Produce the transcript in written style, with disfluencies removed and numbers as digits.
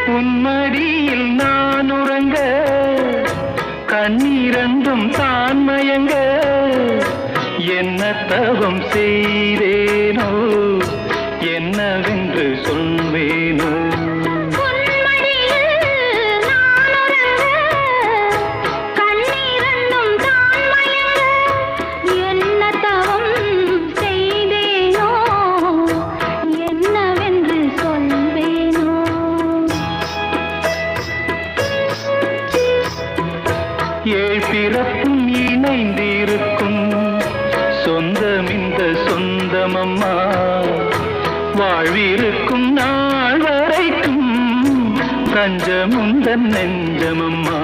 உன்மடியில் நான் உறங்க கண்ணீரண்டும் தான் மயங்க என்ன தவம் செய்தேனோ என்னவென்று சொல்வேனோ ஏழ் பிறப்பும் இணைந்திருக்கும் சொந்தம் இந்த சொந்தமம்மா வாழ்விருக்கும் நாள் வரைக்கும் தஞ்சமுந்தன் நெஞ்சமம்மா